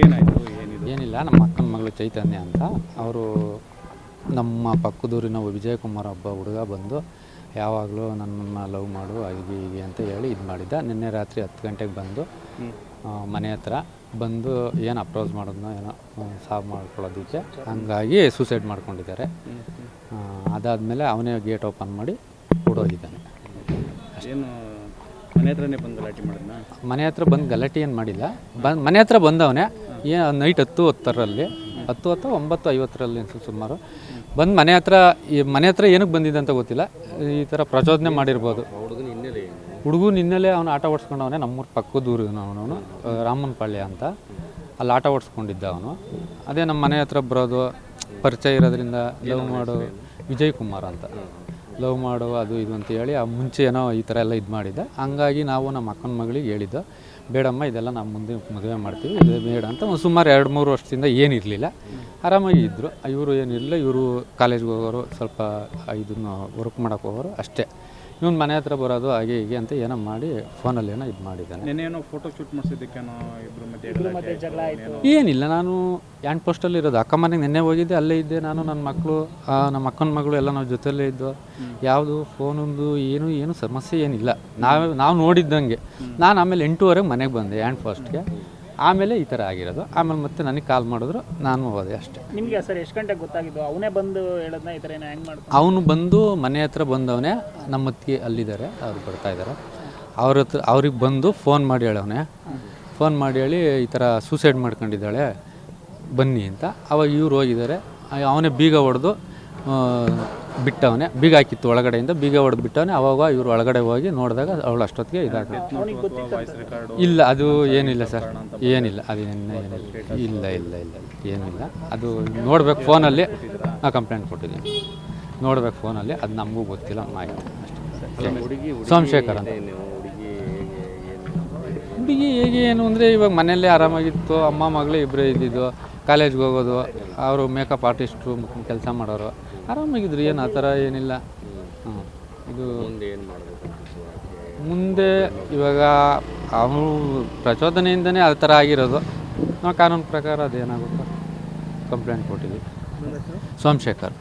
ಏನಾಯಿತು ಏನಿದೆ? ಏನಿಲ್ಲ, ನಮ್ಮ ಅಕ್ಕನ ಮಗಳು ಚೈತನ್ಯ ಅಂತ. ಅವರು ನಮ್ಮ ಪಕ್ಕದೂರಿನ ವಿಜಯಕುಮಾರ್ ಒಬ್ಬ ಹುಡುಗ ಬಂದು ಯಾವಾಗಲೂ ನನ್ನನ್ನು ಲವ್ ಮಾಡು ಹೀಗೆ ಹೀಗೆ ಅಂತ ಹೇಳಿ ಇದು ಮಾಡಿದ್ದ. ನಿನ್ನೆ ರಾತ್ರಿ 10 ಗಂಟೆಗೆ ಬಂದು ಮನೆ ಹತ್ರ ಬಂದು ಏನು ಅಪ್ರೋಚ್ ಮಾಡೋದನ್ನ ಏನೋ ಸಾವು ಮಾಡ್ಕೊಳ್ಳೋದಕ್ಕೆ ಹಂಗಾಗಿ ಸೂಸೈಡ್ ಮಾಡ್ಕೊಂಡಿದ್ದಾರೆ. ಅದಾದಮೇಲೆ ಅವನೇ ಗೇಟ್ ಓಪನ್ ಮಾಡಿ ಓಡೋಗಿದ್ದಾನೆ. ಏನು ಮನೆ ಹತ್ರನೇ ಬಂದು ಗಲಾಟೆ ಮಾಡಿದ್ನ? ಮನೆ ಹತ್ರ ಬಂದು ಗಲಾಟೆ ಏನು ಮಾಡಿಲ್ಲ, ಮನೆ ಹತ್ರ ಬಂದವನೇ ನೈಟ್ 10:10ರಲ್ಲಿ 9:50ರಲ್ಲಿ ಸುಮಾರು ಬಂದು ಮನೆ ಹತ್ರ ಏನಕ್ಕೆ ಬಂದಿದೆ ಅಂತ ಗೊತ್ತಿಲ್ಲ. ಈ ಥರ ಪ್ರಚೋದನೆ ಮಾಡಿರ್ಬೋದು. ಹುಡುಗನ ಹಿನ್ನೆಲೆ ಅವನು ಆಟ ಓಡಿಸ್ಕೊಂಡವನೇ. ನಮ್ಮೂರು ಪಕ್ಕದೂರಿನವನು ರಾಮನಪಾಳ್ಯ ಅಂತ, ಅಲ್ಲಿ ಆಟ ಓಡಿಸ್ಕೊಂಡಿದ್ದ ಅವನು. ಅದೇ ನಮ್ಮ ಮನೆ ಹತ್ರ ಬರೋದು ಪರಿಚಯ ಇರೋದ್ರಿಂದ ಲವ್ ಮಾಡು ವಿಜಯಕುಮಾರ್ ಅಂತ ಲವ್ ಮಾಡು ಅದು ಇದು ಅಂತ ಹೇಳಿ ಮುಂಚೆ ಏನೋ ಈ ಥರ ಎಲ್ಲ ಇದು ಮಾಡಿದ್ದೆ. ಹಂಗಾಗಿ ನಾವು ನಮ್ಮ ಅಕ್ಕನ ಮಗಳಿಗೆ ಹೇಳಿದ್ದು, ಬೇಡಮ್ಮ ಇದೆಲ್ಲ ನಾವು ಮುಂದೆ ಮದುವೆ ಮಾಡ್ತೀವಿ, ಇದು ಬೇಡ ಅಂತ. ಒಂದು ಸುಮಾರು 2-3 ವರ್ಷದಿಂದ ಏನಿರಲಿಲ್ಲ, ಆರಾಮಾಗಿ ಇದ್ದರು. ಇವರು ಏನಿರಲಿಲ್ಲ, ಇವರು ಕಾಲೇಜ್ಗೆ ಹೋಗೋರು, ಸ್ವಲ್ಪ ಇದನ್ನು ವರ್ಕ್ ಮಾಡೋಕ್ಕೆ ಹೋಗೋರು ಅಷ್ಟೇ. ಇವನು ಮನೆ ಹತ್ರ ಬರೋದು ಹಾಗೆ ಹೀಗೆ ಅಂತ ಏನೋ ಮಾಡಿ ಫೋನಲ್ಲಿ ಏನೋ ಇದು ಮಾಡಿದ್ದಾನೆ. ನೆನ್ನೇನೋ ಫೋಟೋ ಶೂಟ್ ಮಾಡಿಸಿದ್ದಕ್ಕೇನೋ ಇಬ್ಬರು ಮಧ್ಯೆ ಜಗಳ ಆಯಿತು. ಏನಿಲ್ಲ, ನಾನು ಹ್ಯಾಂಡ್ ಪೋಸ್ಟಲ್ಲಿ ಇರೋದು. ಅಕ್ಕ ಮನೆಗೆ ನಿನ್ನೆ ಹೋಗಿದ್ದೆ, ಅಲ್ಲೇ ಇದ್ದೆ ನಾನು, ನನ್ನ ಮಕ್ಕಳು, ನಮ್ಮ ಅಕ್ಕನ ಮಗಳು ಎಲ್ಲ ನಾವು ಜೊತೆಯಲ್ಲೇ ಇದ್ದು. ಯಾವುದು ಫೋನೊಂದು ಏನು ಸಮಸ್ಯೆ ಏನಿಲ್ಲ. ನಾವು ನೋಡಿದ್ದಂಗೆ ನಾನು ಆಮೇಲೆ 8:30 ಮನೆಗೆ ಬಂದೆ ಹ್ಯಾಂಡ್ ಪೋಸ್ಟ್ಗೆ. ಆಮೇಲೆ ಈ ಥರ ಆಗಿರೋದು. ಆಮೇಲೆ ಮತ್ತೆ ನನಗೆ ಕಾಲ್ ಮಾಡಿದ್ರು, ನಾನು ಹೋದೆ ಅಷ್ಟೇ. ನಿಮಗೆ ಸರ್ ಎಷ್ಟು ಗಂಟೆಗೆ ಗೊತ್ತಾಗಿದ್ದು? ಅವನೇ ಬಂದು ಹೇಳೋದನ್ನ ಈ ಥರ ಏನೋ ಹೆಂಗೆ ಮಾಡ್ತಾರೆ? ಅವನು ಬಂದು ಮನೆ ಹತ್ರ ಬಂದವನೇ, ನಮ್ಮ ಅತ್ತಿಗೆ ಅಲ್ಲಿದ್ದಾರೆ, ಅವ್ರು ಬರ್ತಾಯಿದ್ದಾರೆ. ಅವ್ರಿಗೆ ಬಂದು ಫೋನ್ ಮಾಡಿ ಹೇಳವನೇ, ಫೋನ್ ಮಾಡಿ ಹೇಳಿ ಈ ಥರ ಸೂಸೈಡ್ ಮಾಡ್ಕೊಂಡಿದ್ದಾಳೆ ಬನ್ನಿ ಅಂತ. ಅವಾಗ ಇವ್ರು ಹೋಗಿದ್ದಾರೆ. ಅವನೇ ಬೀಗ ಹೊಡೆದು ಬಿಟ್ಟವನೇ, ಬೀಗ ಹಾಕಿತ್ತು ಒಳಗಡೆಯಿಂದ, ಬೀಗ ಹೊಡೆದು ಬಿಟ್ಟವನೇ. ಅವಾಗ ಇವರು ಒಳಗಡೆ ಹೋಗಿ ನೋಡಿದಾಗ ಅವಳು ಅಷ್ಟೊತ್ತಿಗೆ ಇದಾಗ್ತದೆ. ಇಲ್ಲ, ಅದು ಏನಿಲ್ಲ ಸರ್, ಏನಿಲ್ಲ, ಅದೇನಿಲ್ಲ, ಇಲ್ಲ ಏನಿಲ್ಲ. ಅದು ನೋಡ್ಬೇಕು ಫೋನಲ್ಲಿ. ಕಂಪ್ಲೇಂಟ್ ಕೊಟ್ಟಿದ್ದೀನಿ, ನೋಡ್ಬೇಕು ಫೋನಲ್ಲಿ, ಅದು ನಮಗೂ ಗೊತ್ತಿಲ್ಲ ಮಾಹಿತಿ ಅಷ್ಟೇ. ಸೋಮಶೇಖರ್ ಅಂತ. ಹುಡುಗಿ ಹೇಗೆ ಏನು ಅಂದರೆ, ಇವಾಗ ಮನೆಯಲ್ಲೇ ಆರಾಮಾಗಿತ್ತು, ಅಮ್ಮ ಮಗಳೇ ಇಬ್ಬರೇ ಇದ್ದಿದ್ದು, ಕಾಲೇಜ್ಗೆ ಹೋಗೋದು, ಅವರು ಮೇಕಪ್ ಆರ್ಟಿಸ್ಟ್ರು ಕೆಲಸ ಮಾಡೋರು, ಆರಾಮಾಗಿದ್ರು. ಏನು ಆ ಥರ ಏನಿಲ್ಲ. ಇದು ಮುಂದೆ ಇವಾಗ ಅವರು ಪ್ರಚೋದನೆಯಿಂದನೇ ಆ ಥರ ಆಗಿರೋದು. ನಾವು ಕಾನೂನು ಪ್ರಕಾರ ಅದೇನಾಗುತ್ತೋ ಕಂಪ್ಲೇಂಟ್ ಕೊಟ್ಟಿದ್ವಿ. ಸೋಮಶೇಖರ್.